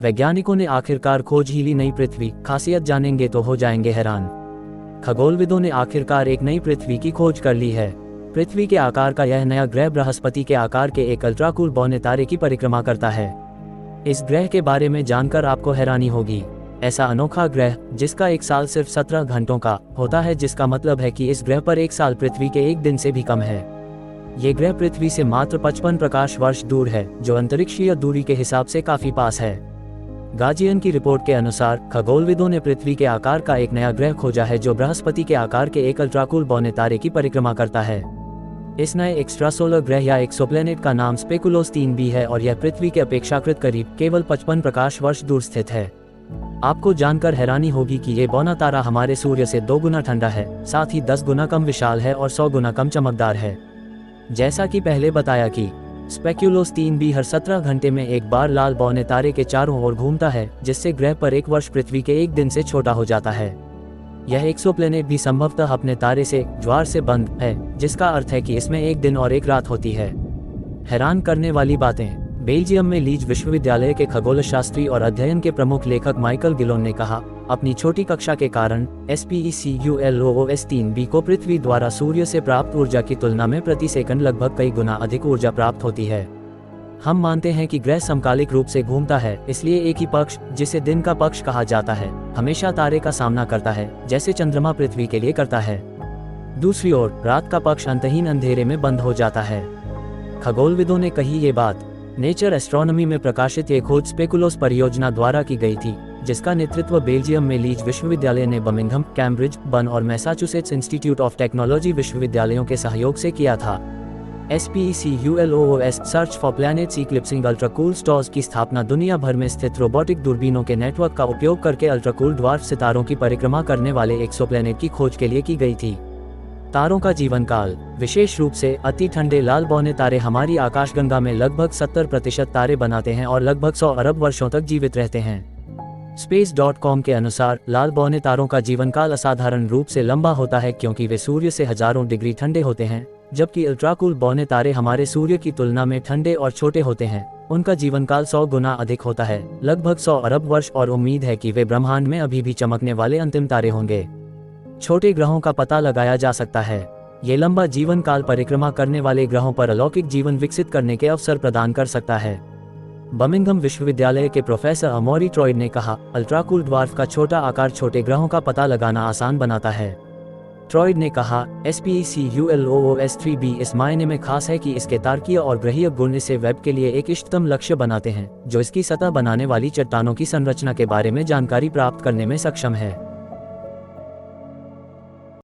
वैज्ञानिकों ने आखिरकार खोज ही ली नई पृथ्वी, खासियत जानेंगे तो हो जाएंगे हैरान। खगोलविदों ने आखिरकार एक नई पृथ्वी की खोज कर ली है। पृथ्वी के आकार का यह नया ग्रह बृहस्पति के आकार के एक अल्ट्राकूल बौने तारे की परिक्रमा करता है। इस ग्रह के बारे में जानकर आपको हैरानी होगी। ऐसा अनोखा ग्रह जिसका एक साल सिर्फ 17 घंटों का होता है, जिसका मतलब है कि इस ग्रह पर एक साल पृथ्वी के एक दिन से भी कम है। ये ग्रह पृथ्वी से मात्र 55 प्रकाश वर्ष दूर है, जो अंतरिक्षीय दूरी के हिसाब से काफी पास है। गार्जियन की रिपोर्ट के अनुसार खगोलविदों ने पृथ्वी के आकार का एक नया ग्रह खोजा है जो बृहस्पति के आकार के एक अल्ट्राकूल बौने तारे की परिक्रमा करता है। इस नए एक्स्ट्रासोलर ग्रह या एक्सोप्लैनेट का नाम स्पेकुलोस 3b है और यह पृथ्वी के अपेक्षाकृत करीब केवल 55 प्रकाश वर्ष दूर स्थित है। आपको जानकर हैरानी होगी कि ये बौना तारा हमारे सूर्य से 2 गुना ठंडा है, साथ ही 10 गुना कम विशाल है और 100 गुना कम चमकदार है। जैसा कि पहले बताया कि स्पेक्युलोस 3b हर 17 घंटे में एक बार लाल बौने तारे के चारों ओर घूमता है, जिससे ग्रह पर एक वर्ष पृथ्वी के एक दिन से छोटा हो जाता है। यह एक्सोप्लैनेट भी संभवतः अपने तारे से ज्वार से बंद है, जिसका अर्थ है कि इसमें एक दिन और एक रात होती है। हैरान करने वाली बातें। बेल्जियम में लीज विश्वविद्यालय के खगोलशास्त्री और अध्ययन के प्रमुख लेखक माइकल गिलोन ने कहा, अपनी छोटी कक्षा के कारण SPECULOS 3b को पृथ्वी द्वारा सूर्य से प्राप्त ऊर्जा की तुलना में प्रति सेकंड लगभग कई गुना अधिक ऊर्जा प्राप्त होती है। हम मानते हैं कि ग्रह समकालिक रूप से घूमता है, इसलिए एक ही पक्ष, जिसे दिन का पक्ष कहा जाता है, हमेशा तारे का सामना करता है, जैसे चंद्रमा पृथ्वी के लिए करता है। दूसरी ओर रात का पक्ष अंतहीन अंधेरे में बंद हो जाता है। खगोलविदों ने कही ये बात। नेचर एस्ट्रोनॉमी में प्रकाशित ये खोज स्पेकुलोस परियोजना द्वारा की गई थी, जिसका नेतृत्व बेल्जियम में लीज विश्वविद्यालय ने बर्मिंघम, कैम्ब्रिज, बर्न और मैसाचुसेट्स इंस्टीट्यूट ऑफ टेक्नोलॉजी विश्वविद्यालयों के सहयोग से किया था। SPECULOS search for planets eclipsing ultracool stars की स्थापना दुनिया भर में स्थित रोबोटिक दूरबीनों के नेटवर्क का उपयोग करके अल्ट्राकूल ड्वार्फ सितारों की परिक्रमा करने वाले एक्सोप्लैनेट की खोज के लिए की गई थी। तारों का जीवन काल। विशेष रूप से अति ठंडे लाल बौने तारे हमारी आकाशगंगा में लगभग 70% तारे बनाते हैं और लगभग 100 अरब वर्षों तक जीवित रहते हैं। Space.com के अनुसार लाल बौने तारों का जीवन काल असाधारण रूप से लंबा होता है क्योंकि वे सूर्य से हजारों डिग्री ठंडे होते हैं, जबकि अल्ट्राकूल बौने तारे हमारे सूर्य की तुलना में ठंडे और छोटे होते हैं। उनका जीवन काल 100 गुना अधिक होता है, लगभग 100 अरब वर्ष, और उम्मीद है कि वे ब्रह्मांड में अभी भी चमकने वाले अंतिम तारे होंगे। छोटे ग्रहों का पता लगाया जा सकता है। ये लंबा जीवन काल परिक्रमा करने वाले ग्रहों पर अलौकिक जीवन विकसित करने के अवसर प्रदान कर सकता है। बर्मिंघम विश्वविद्यालय के प्रोफेसर अमोरी ट्रॉयड ने कहा, अल्ट्राकूल ड्वार्फ का छोटा आकार छोटे ग्रहों का पता लगाना आसान बनाता है। ट्रॉयड ने कहा, SPECULOS 3b इस मायने में खास है कि इसके तारकीय और ग्रहीय गुण इसे वेब के लिए एक इष्टतम लक्ष्य बनाते हैं, जो इसकी सतह बनाने वाली चट्टानों की संरचना के बारे में जानकारी प्राप्त करने में सक्षम है।